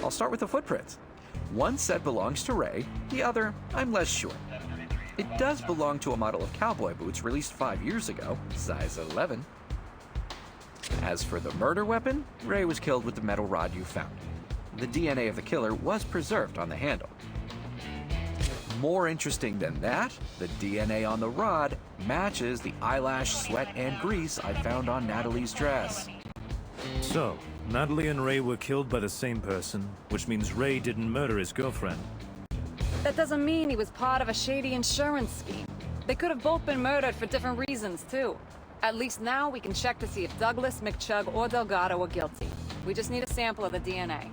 I'll start with the footprints. One set belongs to Ray, the other, I'm less sure. It does belong to a model of cowboy boots released 5 years ago, size 11. As for the murder weapon, Ray was killed with the metal rod you found. The DNA of the killer was preserved on the handle. More interesting than that, the DNA on the rod matches the eyelash, sweat, and grease I found on Natalie's dress. So, Natalie and Ray were killed by the same person, which means Ray didn't murder his girlfriend. That doesn't mean he was part of a shady insurance scheme. They could have both been murdered for different reasons, too. At least now we can check to see if Douglas, McChug, or Delgado are guilty. We just need a sample of the DNA.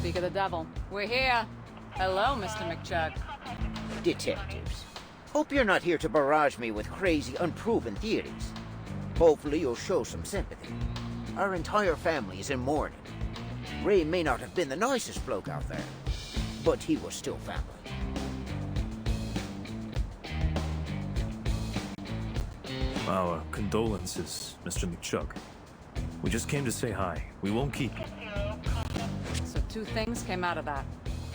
Speak of the devil. We're here. Hello, Mr. McChug. Detectives. Hope you're not here to barrage me with crazy, unproven theories. Hopefully you'll show some sympathy. Our entire family is in mourning. Ray may not have been the nicest bloke out there, but he was still family. Our condolences, Mr. McChug. We just came to say hi. We won't keep you. So 2 things came out of that.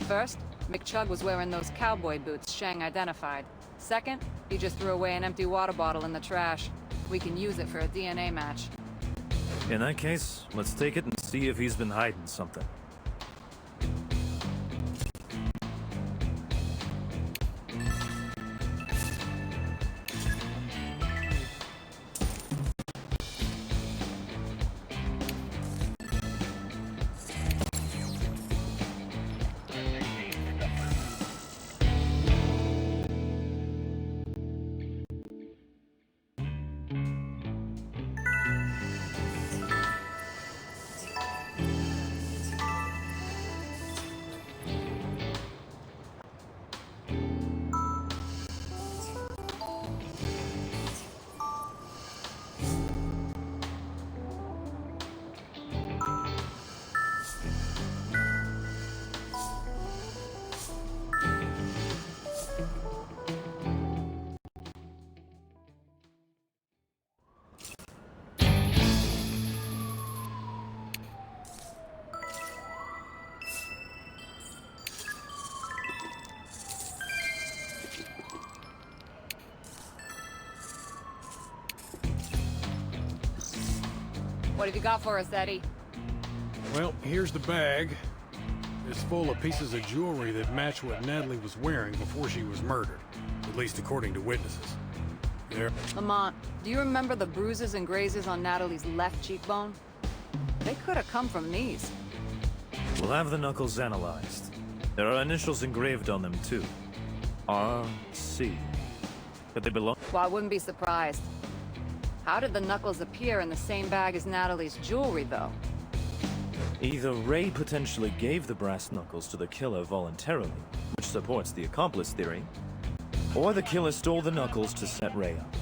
First, McChug was wearing those cowboy boots Shang identified. Second, he just threw away an empty water bottle in the trash. We can use it for a DNA match. In that case, let's take it and see if he's been hiding something. What have you got for us, Eddie? Well, here's the bag. It's full of pieces of jewelry that match what Natalie was wearing before she was murdered. At least according to witnesses. There. Lamont, do you remember the bruises and grazes on Natalie's left cheekbone? They could have come from these. We'll have the knuckles analyzed. There are initials engraved on them, too. R.C. Could they belong? Well, I wouldn't be surprised. How did the knuckles appear in the same bag as Natalie's jewelry, though? Either Ray potentially gave the brass knuckles to the killer voluntarily, which supports the accomplice theory, or the killer stole the knuckles to set Ray up.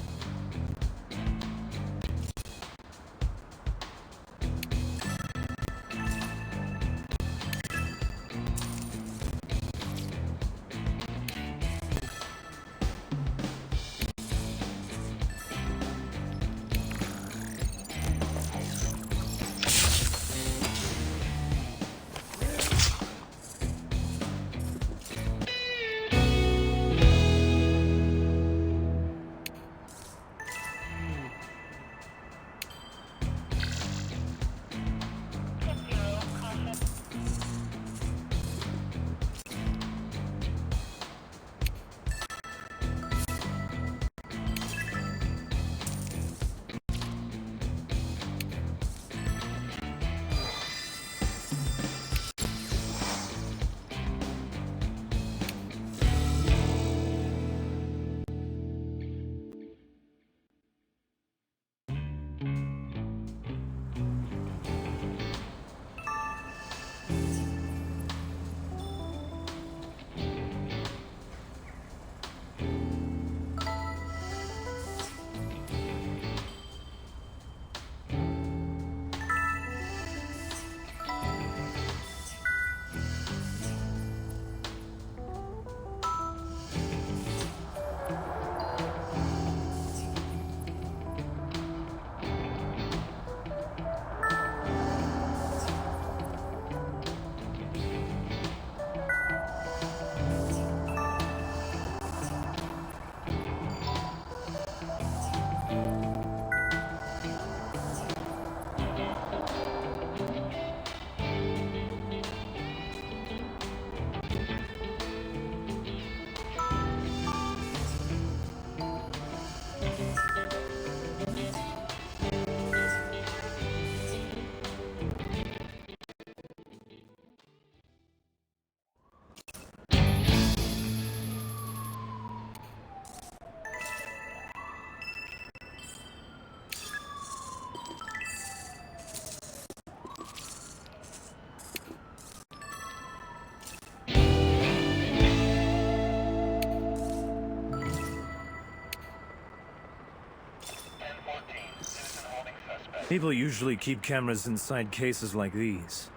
People usually keep cameras inside cases like these.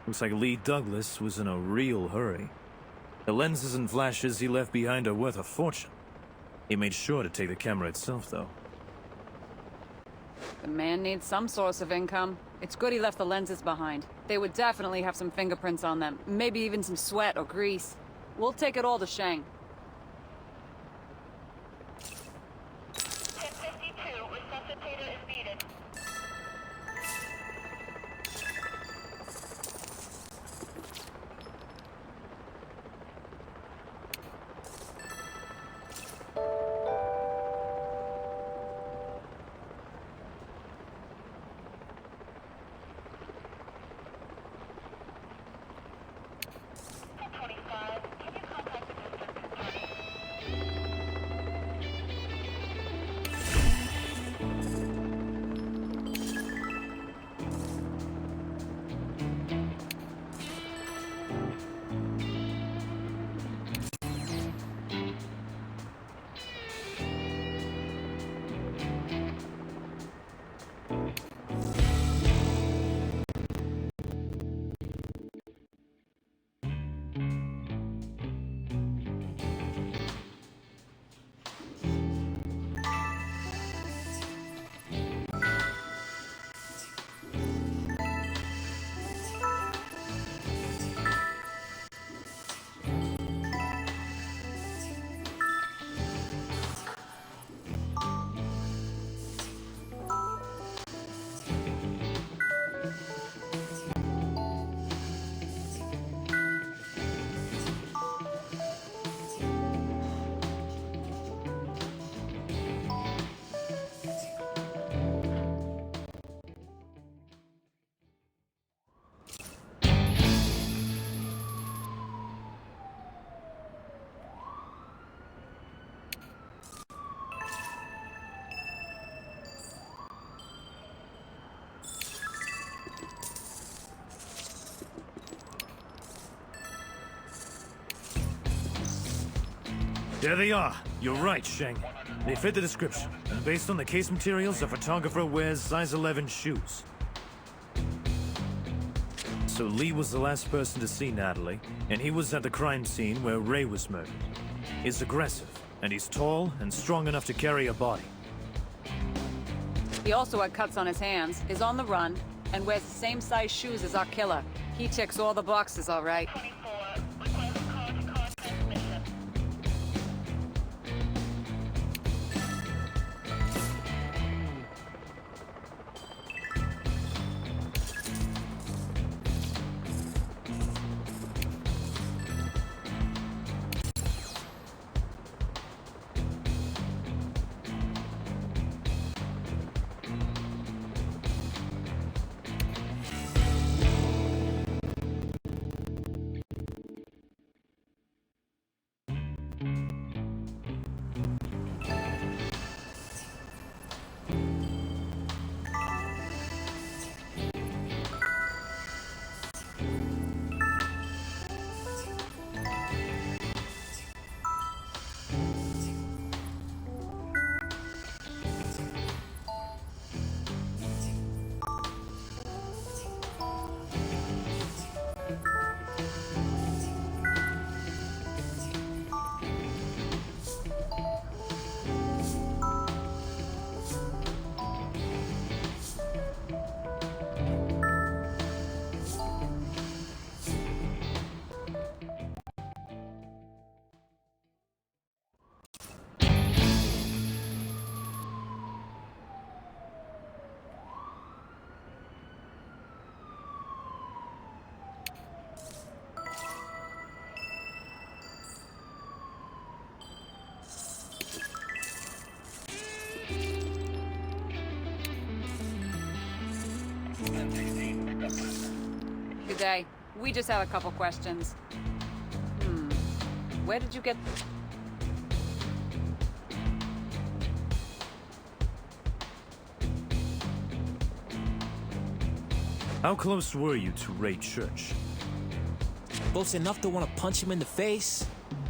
Looks like Lee Douglas was in a real hurry. The lenses and flashes he left behind are worth a fortune. He made sure to take the camera itself, though. The man needs some source of income. It's good he left the lenses behind. They would definitely have some fingerprints on them. Maybe even some sweat or grease. We'll take it all to Shang. 1052, resuscitator is needed. There they are. You're right, Shang. They fit the description, and based on the case materials, the photographer wears size 11 shoes. So Lee was the last person to see Natalie, and he was at the crime scene where Ray was murdered. He's aggressive, and he's tall and strong enough to carry a body. He also had cuts on his hands, is on the run, and wears the same size shoes as our killer. He ticks all the boxes, all right. 24, request car-to-car transmission. Good day. We just have a couple questions. Where did you get... How close were you to Ray Church? Close enough to want to punch him in the face.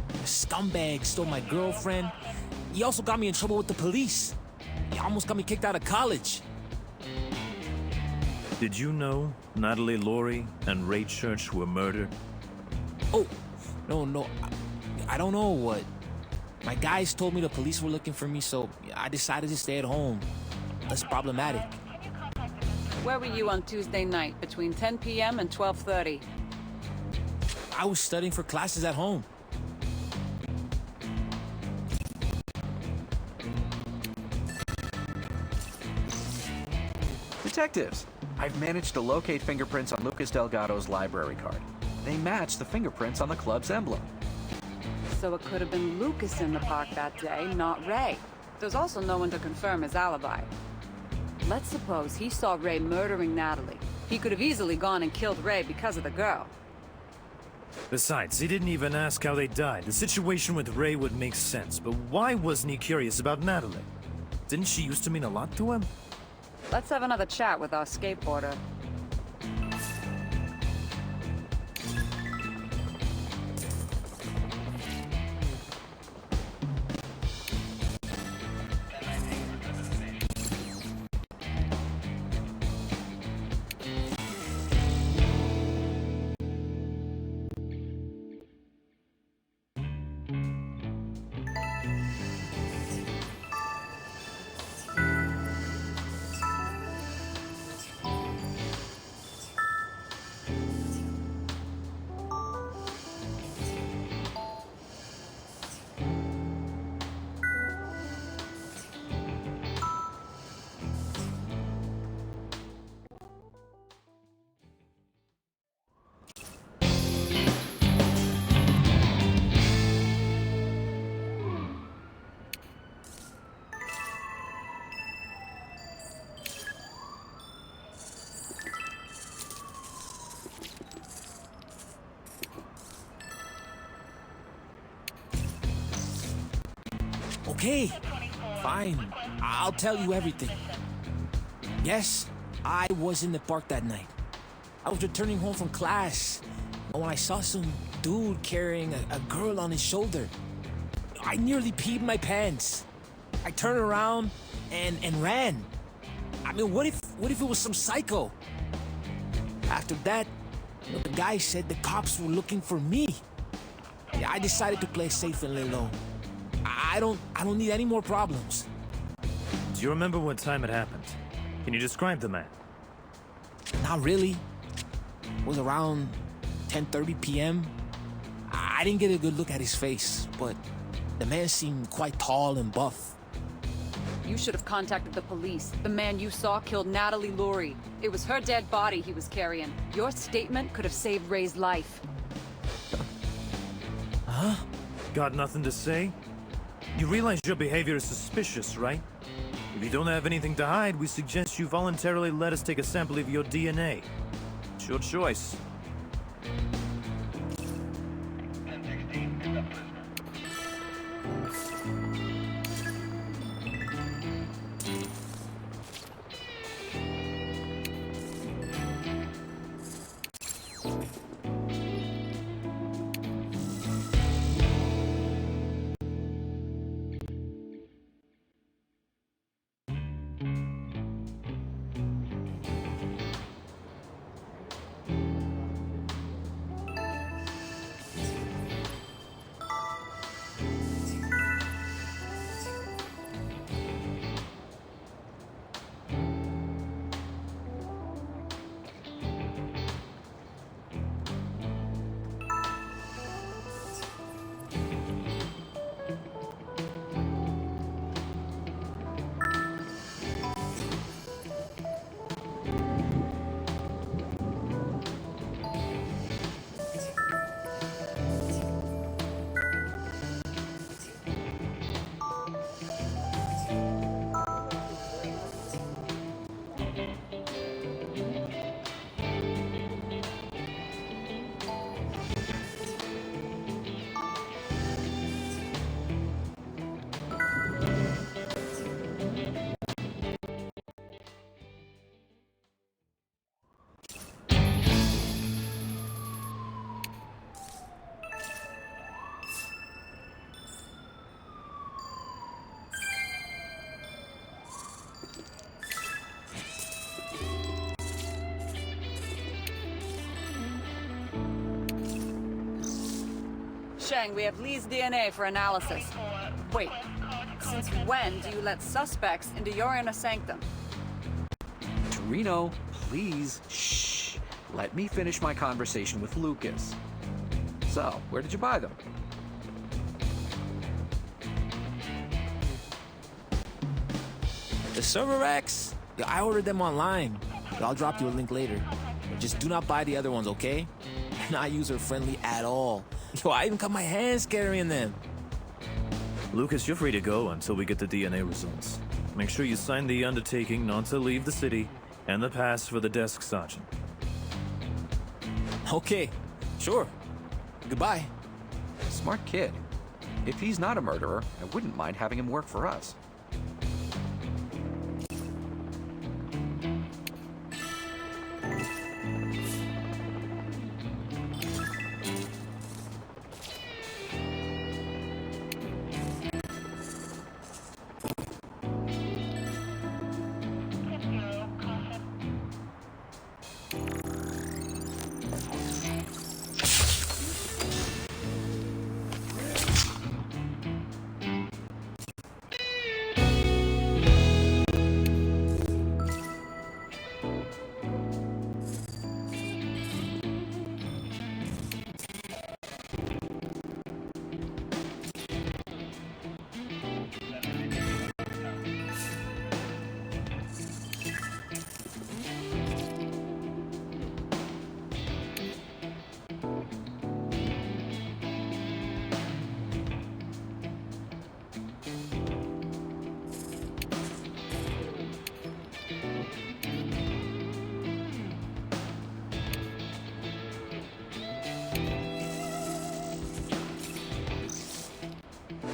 The scumbag stole my girlfriend. He also got me in trouble with the police. He almost got me kicked out of college. Did you know Natalie Laurie and Ray Church were murdered? Oh, no. I don't know what. My guys told me the police were looking for me, so I decided to stay at home. That's problematic. Where were you on Tuesday night between 10 p.m. and 12:30? I was studying for classes at home. Detectives, I've managed to locate fingerprints on Lucas Delgado's library card. They match the fingerprints on the club's emblem. So it could have been Lucas in the park that day, not Ray. There's also no one to confirm his alibi. Let's suppose he saw Ray murdering Natalie. He could have easily gone and killed Ray because of the girl. Besides, he didn't even ask how they died. The situation with Ray would make sense, but why wasn't he curious about Natalie? Didn't she used to mean a lot to him? Let's have another chat with our skateboarder. Okay, fine. I'll tell you everything. Yes, I was in the park that night. I was returning home from class when I saw some dude carrying a girl on his shoulder. I nearly peed my pants. I turned around and ran. I mean, what if it was some psycho? After that, the guy said the cops were looking for me. Yeah, I decided to play safe and lay low. I don't need any more problems. Do you remember what time it happened? Can you describe the man? Not really. It was around 10:30 p.m. I didn't get a good look at his face, but the man seemed quite tall and buff. You should have contacted the police. The man you saw killed Natalie Laurie. It was her dead body he was carrying. Your statement could have saved Ray's life. Huh? Got nothing to say? You realize your behavior is suspicious, right? If you don't have anything to hide, we suggest you voluntarily let us take a sample of your DNA. It's your choice. Cheng, we have Lee's DNA for analysis. Wait, since when do you let suspects into your inner sanctum? Torino, please, shh. Let me finish my conversation with Lucas. So, where did you buy them? The server racks? Yo, I ordered them online. Yo, I'll drop you a link later. But just do not buy the other ones, okay? They're not user-friendly at all. Yo, I even cut my hands carrying them. Lucas, you're free to go until we get the DNA results. Make sure you sign the undertaking not to leave the city and the pass for the desk sergeant. Okay, sure. Goodbye. Smart kid. If he's not a murderer, I wouldn't mind having him work for us.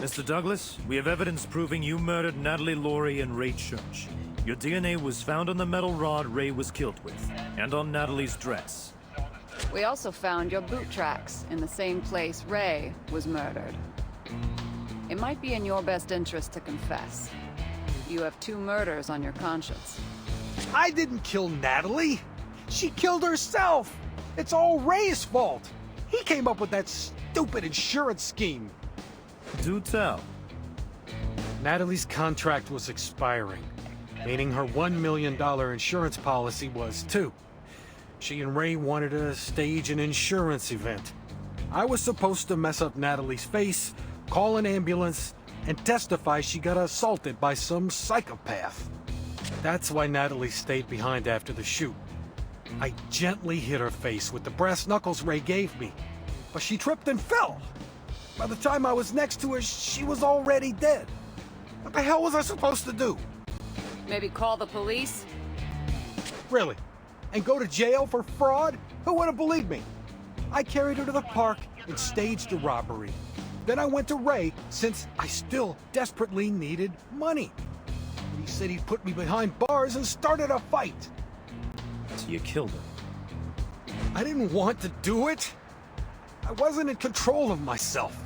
Mr. Douglas, we have evidence proving you murdered Natalie Laurie and Ray Church. Your DNA was found on the metal rod Ray was killed with, and on Natalie's dress. We also found your boot tracks in the same place Ray was murdered. It might be in your best interest to confess. You have 2 murders on your conscience. I didn't kill Natalie. She killed herself. It's all Ray's fault. He came up with that stupid insurance scheme. Do tell. Natalie's contract was expiring, meaning her $1 million insurance policy was too. She and Ray wanted to stage an insurance event. I was supposed to mess up Natalie's face, call an ambulance, and testify she got assaulted by some psychopath. That's why Natalie stayed behind after the shoot. I gently hit her face with the brass knuckles Ray gave me, but she tripped and fell. By the time I was next to her, she was already dead. What the hell was I supposed to do? Maybe call the police? Really? And go to jail for fraud? Who would have believed me? I carried her to the park and staged the robbery. Then I went to Ray, since I still desperately needed money. He said he'd put me behind bars and started a fight. So you killed her. I didn't want to do it. I wasn't in control of myself.